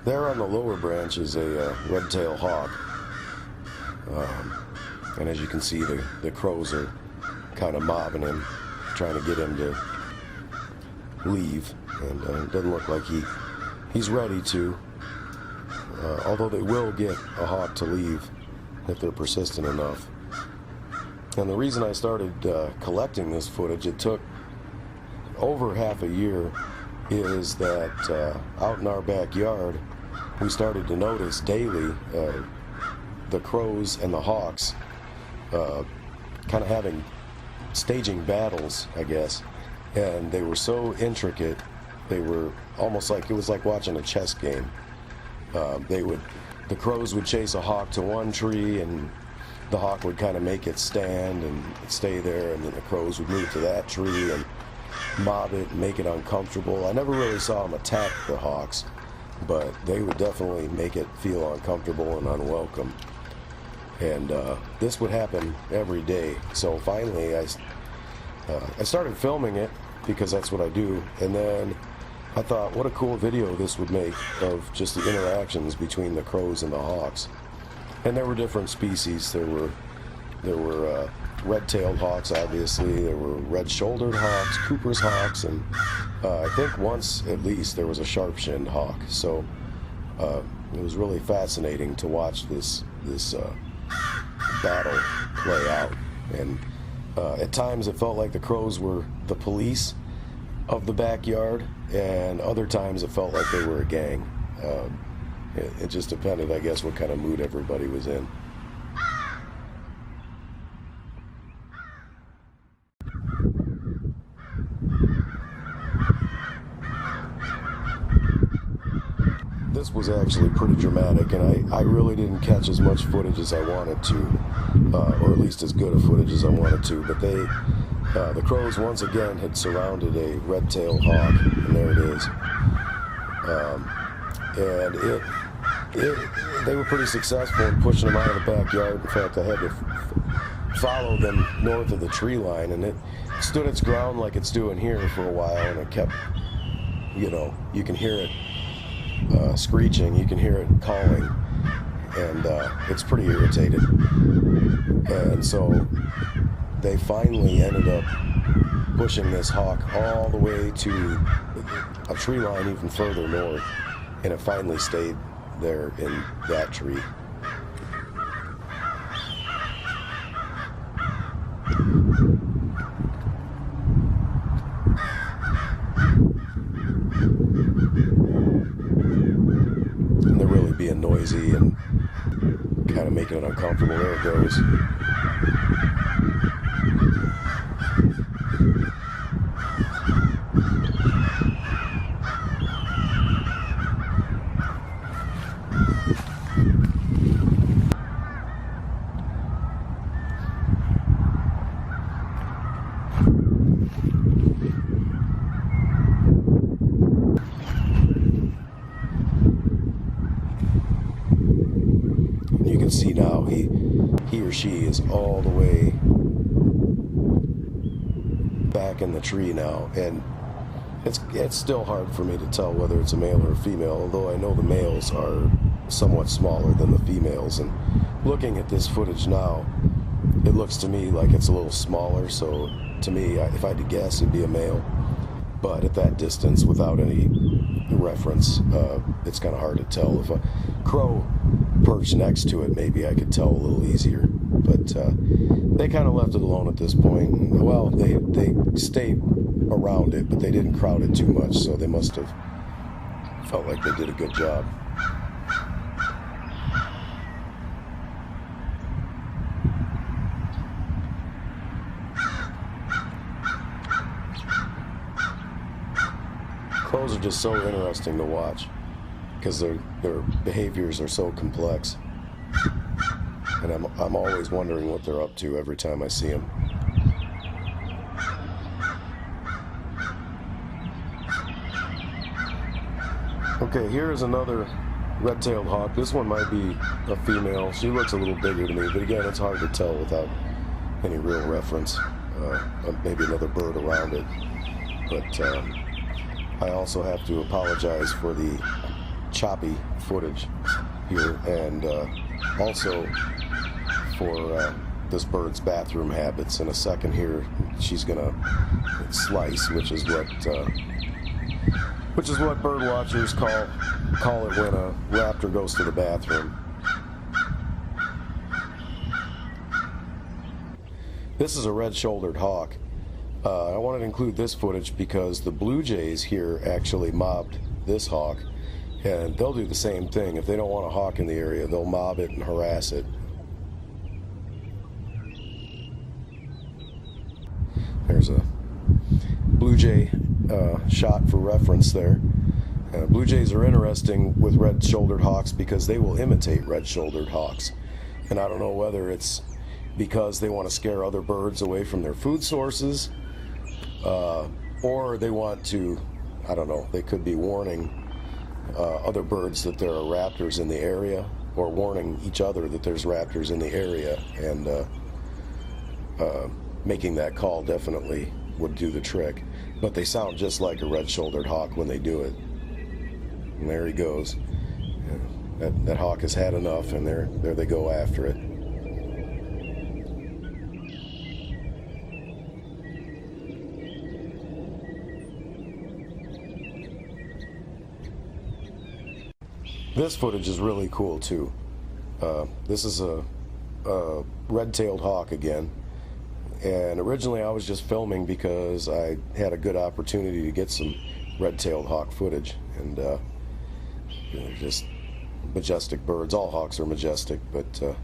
There on the lower branch is a red-tailed hawk. And as you can see, the crows are kind of mobbing him, trying to get him to leave. And it doesn't look like he's ready to. Although they will get a hawk to leave if they're persistent enough. And the reason I started collecting this footage, it took over half a year, is that out in our backyard, we started to notice daily the crows and the hawks kind of having staging battles, I guess. And they were so intricate, they were almost like, it was like watching a chess game. The crows would chase a hawk to one tree, and the hawk would kind of make it stand and stay there, and then the crows would move to that tree and mob it and make it uncomfortable. I never really saw them attack the hawks, but they would definitely make it feel uncomfortable and unwelcome. And this would happen every day. So finally I started filming it, because that's what I do, and then I thought, what a cool video this would make of just the interactions between the crows and the hawks. And there were different species. There were red-tailed hawks, obviously. There were red-shouldered hawks, Cooper's hawks, and I think once at least there was a sharp-shinned hawk. So it was really fascinating to watch this battle play out. And at times it felt like the crows were the police of the backyard, and other times it felt like they were a gang. It just depended, I guess, what kind of mood everybody was in. This was actually pretty dramatic, and I really didn't catch as much footage as I wanted to, or at least as good a footage as I wanted to, but the crows once again had surrounded a red-tailed hawk, and there it is. And they were pretty successful in pushing them out of the backyard. In fact, I had to follow them north of the tree line, and it stood its ground like it's doing here for a while, and it kept, you can hear it screeching, you can hear it calling, and it's pretty irritated. And so they finally ended up pushing this hawk all the way to a tree line even further north, and it finally stayed there in that tree. And they're really being noisy and kind of making it uncomfortable. There it goes. You can see now he or she is all the way back in the tree now, and it's still hard for me to tell whether it's a male or a female, although I know the males are somewhat smaller than the females. And looking at this footage now, it looks to me like it's a little smaller, so to me, if I had to guess, it'd be a male. But at that distance, without any reference, it's kind of hard to tell. If a crow perched next to it, maybe I could tell a little easier. But they kind of left it alone at this point. And, well, they stayed around it, but they didn't crowd it too much, so they must have felt like they did a good job. Crows are just so interesting to watch because their behaviors are so complex, and I'm always wondering what they're up to every time I see them. Okay, here is another red-tailed hawk. This one might be a female. She looks a little bigger to me, but again, it's hard to tell without any real reference. Maybe another bird around it, but I also have to apologize for the choppy footage here, and also for this bird's bathroom habits. In a second here, she's gonna slice, which is what bird watchers call it when a raptor goes to the bathroom. This is a red-shouldered hawk. I wanted to include this footage because the blue jays here actually mobbed this hawk, and they'll do the same thing. If they don't want a hawk in the area, they'll mob it and harass it. There's a blue jay shot for reference there. Blue jays are interesting with red-shouldered hawks because they will imitate red-shouldered hawks. And I don't know whether it's because they want to scare other birds away from their food sources, or they want to, I don't know, they could be warning other birds that there are raptors in the area, or warning each other that there's raptors in the area, and making that call definitely would do the trick. But they sound just like a red-shouldered hawk when they do it. And there he goes. That hawk has had enough, and there they go after it. This footage is really cool too. This is a red-tailed hawk again. And originally I was just filming because I had a good opportunity to get some red-tailed hawk footage. And they're just majestic birds. All hawks are majestic, but I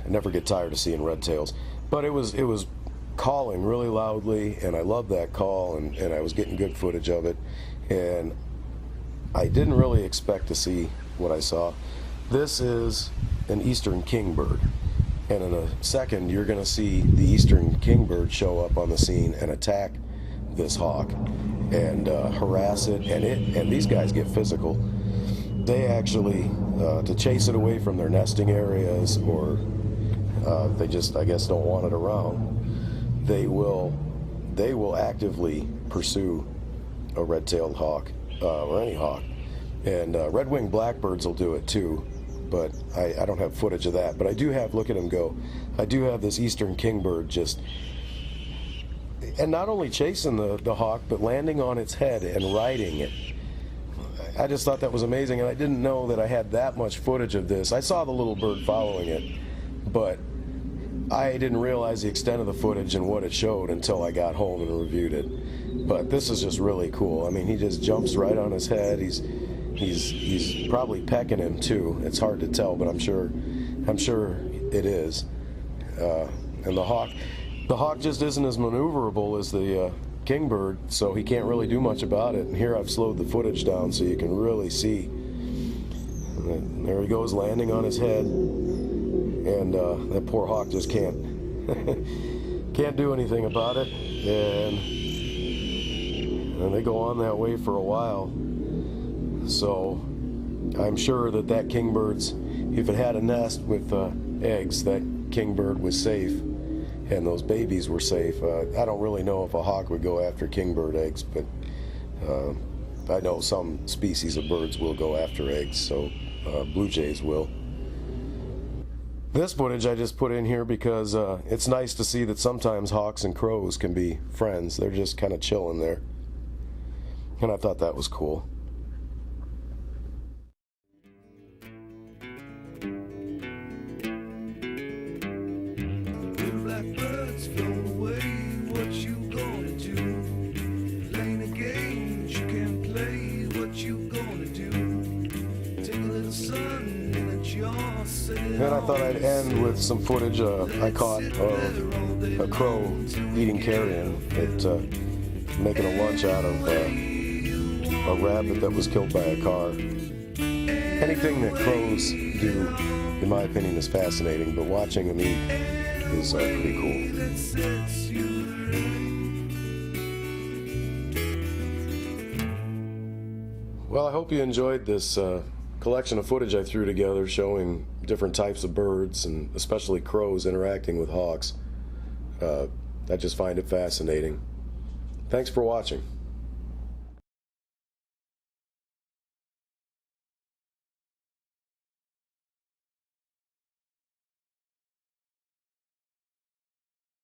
never get tired of seeing red-tails. But it was calling really loudly, and I loved that call, and I was getting good footage of it. And I didn't really expect to see what I saw. This is an eastern kingbird. And in a second, you're going to see the eastern kingbird show up on the scene and attack this hawk and harass it. And these guys get physical. They actually, to chase it away from their nesting areas, or they just, I guess, don't want it around, they will actively pursue a red-tailed hawk, or any hawk. And red-winged blackbirds will do it too. But I don't have footage of that. But I do have, look at him go, I do have this eastern kingbird just, and not only chasing the hawk, but landing on its head and riding it. I just thought that was amazing, and I didn't know that I had that much footage of this. I saw the little bird following it, but I didn't realize the extent of the footage and what it showed until I got home and reviewed it. But this is just really cool. I mean, he just jumps right on his head. He's probably pecking him too. It's hard to tell, but I'm sure it is. And the hawk just isn't as maneuverable as the kingbird, so he can't really do much about it. And here I've slowed the footage down so you can really see. And there he goes, landing on his head, and that poor hawk just can't do anything about it. And they go on that way for a while. So I'm sure that kingbird's, if it had a nest with eggs, that kingbird was safe, and those babies were safe. I don't really know if a hawk would go after kingbird eggs, but I know some species of birds will go after eggs, so blue jays will. This footage I just put in here because it's nice to see that sometimes hawks and crows can be friends. They're just kind of chilling there, and I thought that was cool. And I thought I'd end with some footage I caught of a crow eating carrion, making a lunch out of a rabbit that was killed by a car. Anything that crows do, in my opinion, is fascinating, but watching them eat is pretty cool. Well, I hope you enjoyed this collection of footage I threw together showing different types of birds, and especially crows interacting with hawks. I just find it fascinating. Thanks for watching.